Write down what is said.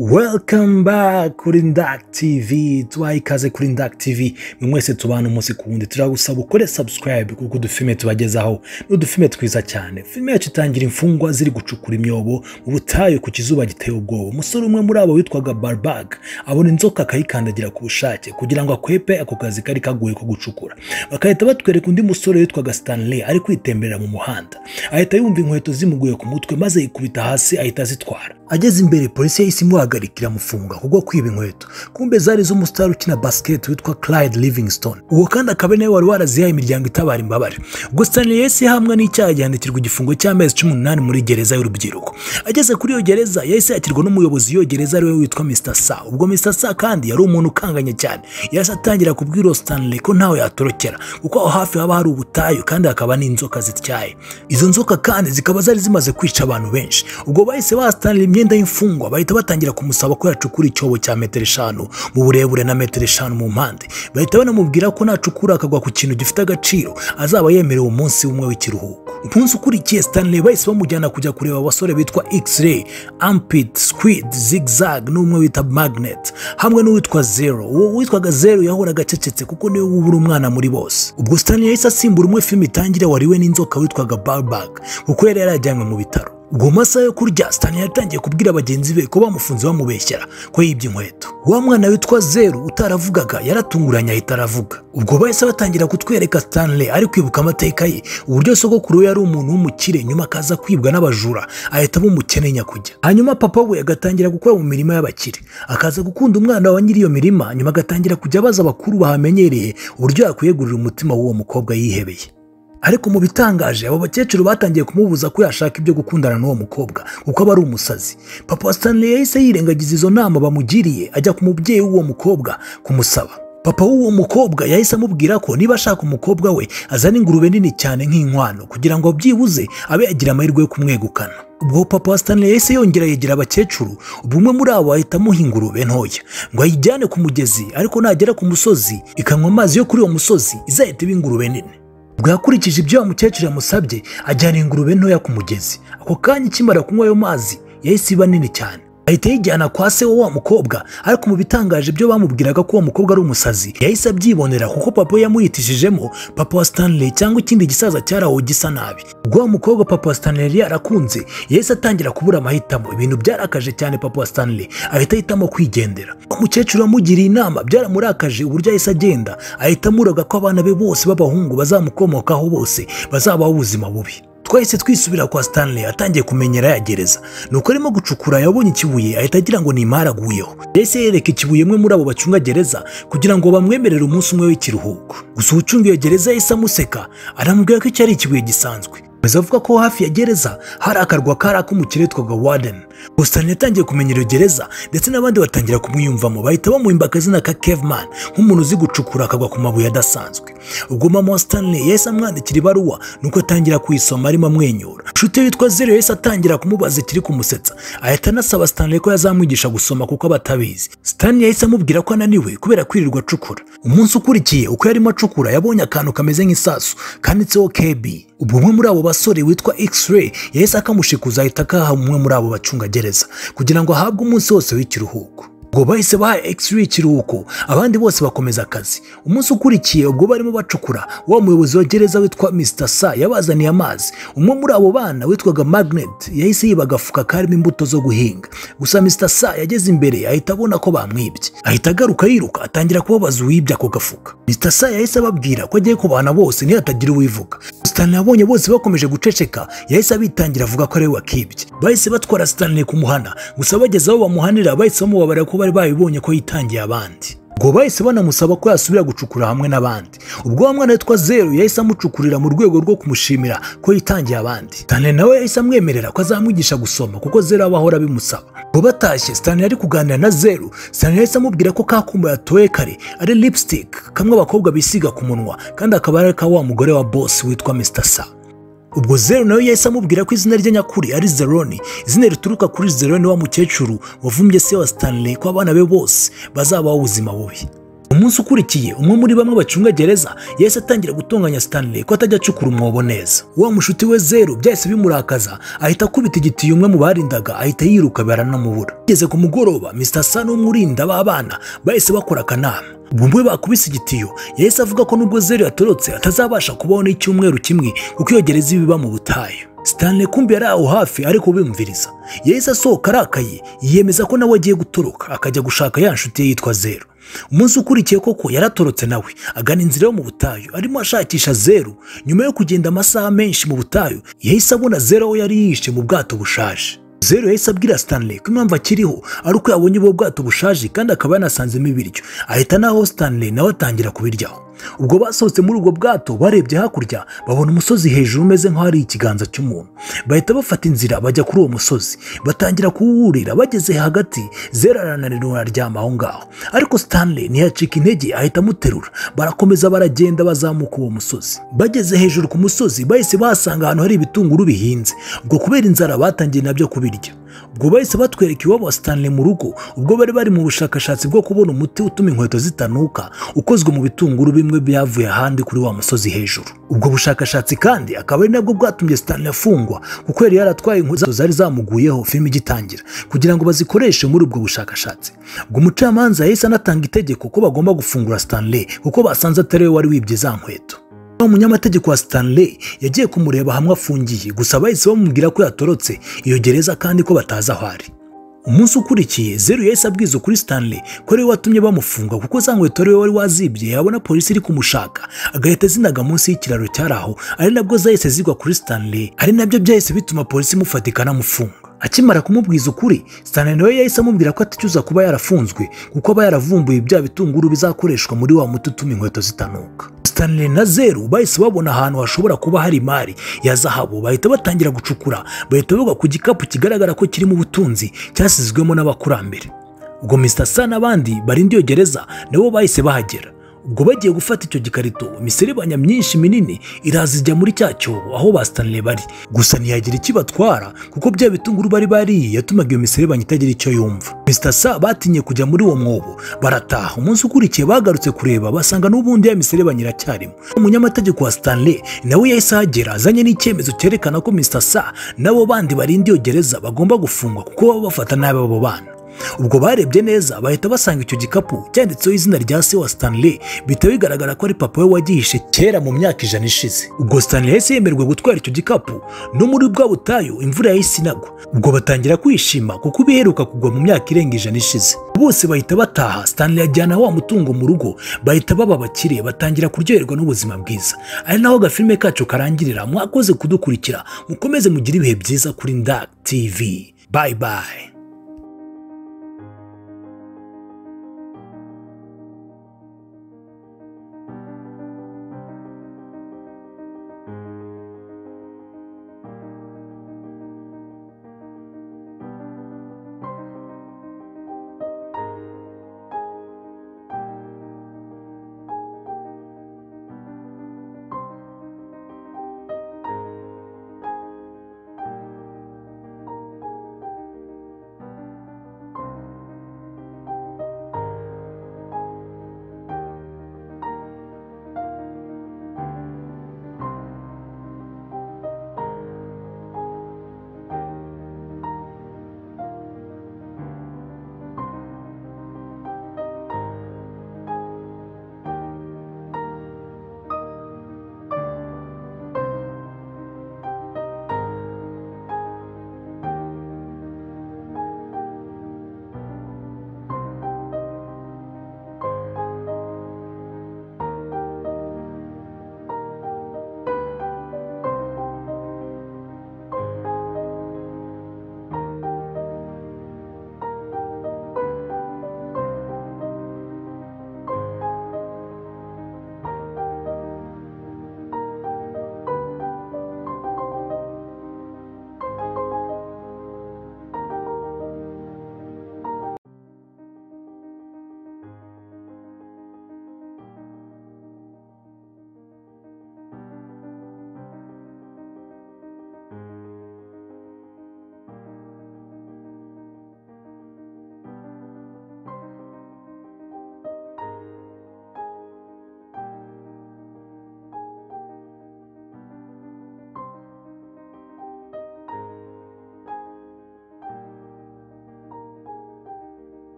Welcome back kuri Ndak TV. Ikaze kuri Ndak TV. Mwese tubana umunsi ku wundi. Turagusaba ukore subscribe kuko udufilme tubagezaho n'udufilme twiza cyane. Filme yacu itangira imfungwa ziri gucukura imyobo mu butayu ku kizuba giteye ubwoba. Umusore umwe muri abo witwaga Barbag abona inzoka akayikandagira ku bushake kugira ngo akwepe ako kazi kari kaguye ko gucukura. Bakahita batwereka undi musore witwaga Stanley ari kwitemberera mu muhanda. Ahita yumva inkweto zimuguye ku mutwe maze yikubita hasi ahita zitwara. Ageze imbere polisi yahise imuhagarika mufunga kubwo kwiba inkweto. Kumbe zari z'umustar ukina basket witwa Clyde Livingstone. Uwo kandi akaba nawe wari warazihaye imiryango itabara imbabare. Ubwo Stanley yahise hamwe n'icyaha gihandikirwa igifungo cy'amezi 18 muri gereza y'urubyiruko. Ageze kuri iyo gereza yahise yakirwa n'umuyobozi w'iyo gereza ariwe witwa Mr. Sa. Ubwo Mr. Sa kandi yari umuntu ukanganye cyane. Yahise atangira kubwira Stanley ko ntawe yatorokera kuko aho hafi haba hari ubutayu kandi hakaba n'inzoka zityaye. Izo nzoka kandi zikaba zari zimaze kwica abantu benshi. Ubwo bahise ba Stanley imyenda y'imfungwa bahita batangira kumusaba ko yacukura icyobo cya metero 5 mu burebure na metero 5 mu mpande. Bahita banamubwira ko nacukura akagwa ku kintu gifite agaciro azaba yemerewe umunsi umwe w'ikiruhuko. Umunsi ukurikiye Stanley bahise bamujyana kujya kureba abasore bitwa X-Ray, Ampit, Squid, Zigzag n'umwe wita Magnet hamwe n'uwitwa Zero. Uwo witwaga Zero yahoraga acecetse kuko niwe wubura umwana muri bose. Ubwo Stanley yahise asimbura umwe filime itangira wariwe n'inzoka witwaga Barbag kuko yari yarajyanywe mu bitaro. Ubwo masaha yo kurya Stanley yatangiye kubwira abagenzi be ko bamufunze bamubeshyera ko yibye inkweto. Wa mwana witwa Zero utaravugaga yaratunguranye ahita aravuga. Ubwo bahise batangira kutwereka Stanley ari kwibuka amateka ye, uburyo sogokuru yari umuntu w'umukire nyuma akaza kwibwa n'abajura ahita bumukene nyakujya. Hanyuma papa we agatangira gukora mu mirima y'abakire, akaza gukunda umwana wa nyiri iyo mirima, nyuma agatangira kujya abaza abakuru bahamenyereye uburyo yakwiyegurira umutima w'uwo mukobwa yihebeye. Ariko mu bitangaje abo bakecuru batangiye kumubuza ko yashaka ibyo gukundana n'uwo mukobwa kuko aba ari umusazi. Papa Stanley yahise yirengagiza izo nama bamugiriye ajya ku mubyeyi w'uwo mukobwa kumusaba. Papa w'uwo mukobwa yahise amubwira ko niba ashaka umukobwa we azana ingurube nini cyane nk'inkwano kugira ngo byibuze abe yagira amahirwe yo kumwegukana. Ubwo papa Stanley yahise yongera yegera abakecuru, ubumwe muri abo ahita amuha ingurube ntoya ngo ayijyane ku mugezi, ariko nagera ku musozi ikanywa amazi yo kuri uwo musozi izahita iba ingurube nini. Ubwo yakurikije ibyo umukecuru yamusabye ajyana ingurube ntoya ku mugezi. Ako kanya ikimara kunywa ayo mazi yahise iba nini cyane, ahita yijyana kwa se wa mukobwa. Ariko mu bitangaje byo bamubwiraga ko uwo mukobwa ari umusazi yahise abyibonera kuko papa yamuyitishijemo papa wa Stanley cyangwa ikindi gisaza cyaraho gisa nabi. Ubwo wa mukobwa papa Stanley yarakunze yahise atangira kubura amahitamo. Ibintu byarakaje cyane papa Stanley ahita ahitamo kwigendera. Umukecuru amugiriye inama byaramurakaje uburyo yahise agenda, ahita amuraga ko abana be bose b'abahungu bazamukomokaho bose bazabaho ubuzima bubi. Twahise twisubira kwa Stanley atangiye kumenyera ya gereza. Nuko arimo gucukura yabonye ikibuye ahita agira ngo ni imaraguyeho. Yahise yereka ikibuye mwe muri abo bacunga gereza kugira ngo bamwemerere umunsi umwe w'ikiruhuko. Gusa ucunga iyo gereza yahise amuseka aramubwira ko cyari ikibuye gisanzwe. Bazavuga ko hafi ya gereza hari akarwa kari ak'umukire witwaga Warden. Stanley yatangiye kumenya iyo gereza ndetse n'abandi batangira kumwiyumvamo, bahita bamuhimba akazina ka Caveman nk'umuntu uzi gucukura akagwa ku mabuye adasanzwe. Ubwo mama wa Stanley yahise amwandikira ibaruwa nuko atangira kuyisoma arimo amwenyura. Inshuti witwa Zero yahise atangira kumubaza ikiri kumusetsa, ahita anasaba Stanley ko yazamwigisha gusoma kuko abatabizi. Stanley yahise amubwira ko ananiwe kubera kwirirwa acukura. Umunsi ukurikiye uko yarimo acukura yabonye akantu kameze nk'isasu kanditseho KB. Ubwo umwe muri abo basore witwa X-Ray yahise akamushikuza ahita akaha umwe muri abo bacunga gereza kugira ngo ahabwe umunsi wose w'ikiruhuko. Ubwo bahise baha X-Ray ikiruhuko, abandi bose bakomeza akazi. Umunsi ukurikiye ubwo barimo bacukura, wa muyobozi wa gereza witwa Mr. Sa yabazaniye amazi. Umwe muri abo bana witwaga Magnet yahise yiba agafuka karimo imbuto zo guhinga. Gusa Mr. Sa yageze imbere ahita abona ko bamwibye, ahita agaruka yiruka atangira kubabaza uwibye ako gafuka. Mr. Sa yahise ababwira ko agiye kubana bose ntihatagira uwivuga. Stanley abonye bose bakomeje guceceka yahise abitangira avuga ko ari we wakibye. Bahise batwara Stanley kumuhana, gusa bageze aho bamuhanira bahise bamubabara ko bari babibonye ko yitangiye abandi. Ubwo bahise banamusaba ko yasubira gucukura hamwe n'abandi. Ubwo wa mwana witwa Zero yahise amucukurira mu rwego rwo kumushimira ko yitangiye abandi. Stanley nawe yahise amwemerera ko azamwigisha gusoma kuko Zero abahora bimusaba. Ubwo batashye Stanley ari kuganira na Zero, Stanley yahise amubwira ko kakumba yatoye kare ari lipstick kamwe abakobwa bisiga ku munwa kandi akaba ari ka wa mugore wa boss witwa Mr. Sa. Ubwo Zero nawe yahise amubwira ko izina rye nyakuri ari Zeroni, izina rituruka kuri Zeroni wa mukecuru wavumbye se wa Stanley ko abana be bose bazabaho ubuzima bubi. Umunsi ukurikiye umwe muri bamwe bacunga gereza yahise atangira gutonganya Stanley ko atajya acukura umwobo neza. Wa mushuti we Zero byahise bimurakaza ahita akubita igitiyo umwe mu barindaga ahita yiruka baranamubura. Ageze ku mugoroba Mr. Sa n'umurinda b'abana bahise bakora akanama. Bumwe bakubise igitiyo yahise avuga ko nubwo Zero yatorotse atazabasha kubaho n'icyumweru kimwe kuko iyo gereza ibiba mu butayu. Stanley kumbi yari aho hafi ariko bimviriza. Yahise asohoka arakaye yiyemeza ko nawe agiye gutoroka akajya gushaka ya nshuti ye yitwa Zero. Umunsi ukurikiye koko yaratorotse nawe agana inzira yo mu butayu arimo ashakisha Zero. Nyuma yo kugenda amasaha menshi mu butayu yahise abona Zero aho yari yishe mu bwato bushaje. Zero yahise abwira Stanley ko impamvu akiriho ari uko yabonye ubwo bwato bushaje kandi akaba yanasanzemo ibiryo. Ahita naho Stanley nawe atangira kubiryaho. Ubwo basohotse muri ubwo bwato barebye hakurya babona umusozi hejuru umeze nk'aho ari ikiganza cy'umuntu. Bahita bafata inzira bajya kuri uwo musozi batangira kuwurira. Bageze hagati Zero arananirwa aryama aho ngaho ariko Stanley ntiyacika intege ahita amuterura. Barakomeza baragenda bazamuka uwo musozi. Bageze hejuru ku musozi bahise bahasanga ahantu hari ibitunguru bihinze. Ubwo kubera inzara batangiye nabyo kubirya. Ubwo bahise batwereka iwabo wa Stanley mu rugo ubwo bari mu bushakashatsi bwo kubona umuti utuma inkweto zitanuka ukozwe mu bitunguru bimwe byavuye ahandi kuri wa musozi hejuru. Ubwo bushakashatsi kandi akaba ari nabwo bwatumye Stanley afungwa kuko yari yaratwaye inkweto zari zamuguyeho filime igitangira kugira ngo bazikoreshe muri ubwo bushakashatsi. Ubwo umucamanza yahise anatanga itegeko ko bagomba gufungura Stanley kuko basanze atari we wari wibye za nkweto. Umunyamategeko wa Stanley yagiye kumureba hamwe afungiye gusa bahise bamubwira ko yatorotse iyo gereza kandi ko batazi aho ari. Umunsi ukurikiye Zero yahise abwiza kuri Stanley ko ari we watumye bamufunga kuko za nkweto ari we wari wazibye yabona polisi iri kumushaka agahita zinaga munsi y'ikiraro cyari aho ari nabwo zahise zigwa kuri Stanley ari nabyo byahise bituma polisi imufatika namufunga. Akimara kumubwiza ukuri Stanley nawe yahise amubwira ko aticuza kuba yarafunzwe kuko aba yaravumbuye bya bitunguru bizakoreshwa muri wa muti utuma inkweto zitanuka. Stanley na Zero bahise babona ahantu hashobora kuba hari imari ya zahabu bahita batangira gucukura. Bahita bagwa ku gikapu kigaragara ko kirimo ubutunzi cyasizwemo n'abakurambere. Ubwo Mr. Sa n'abandi barinda iyo gereza nabo bahise bahagera. Ubwo bagiye gufata icyo gikarito imiserebanya myinshi minini iraza ijya muri cya cyobo aho ba Stanley bari. Gusa ntiyagira ikibatwara kuko bya bitunguru bari yatumaga iyo miserebanya itagira icyo yumva. Mr. Sa batinye kujya muri uwo mwobo barataha. Umunsi ukurikiye bagarutse kureba basanga n'ubundi ya miserebanya iracyarimo. Umunyamategeko wa Stanley nawe yahise ahagera azanye n'icyemezo cyerekana ko Mr. Sa nabo bandi barinda iyo gereza bagomba gufungwa kuko baba bafata nabi abo bana. Ubwo barebye neza bahita basanga icyo gikapu cyanditseho izina rya se wa Stanley bihita bigaragara ko ari papa we wagihishe kera mu myaka 100 ishize. Ubwo Stanley yahise yemererwa gutwara icyo gikapu no muri bwa butayu imvura yahise inagwa. Ubwo batangira kwishima kuko biheruka kugwa mu myaka irenga 100 ishize. Bose bahita bataha. Stanley ajyana wa mutungo mu rugo bahita baba bakire batangira kuryoherwa n'ubuzima bwiza. Ari naho gafilme kacu karangirira. Mwakoze kudukurikira mukomeze mugire ibihe byiza kuri Ndak TV. Bye bye.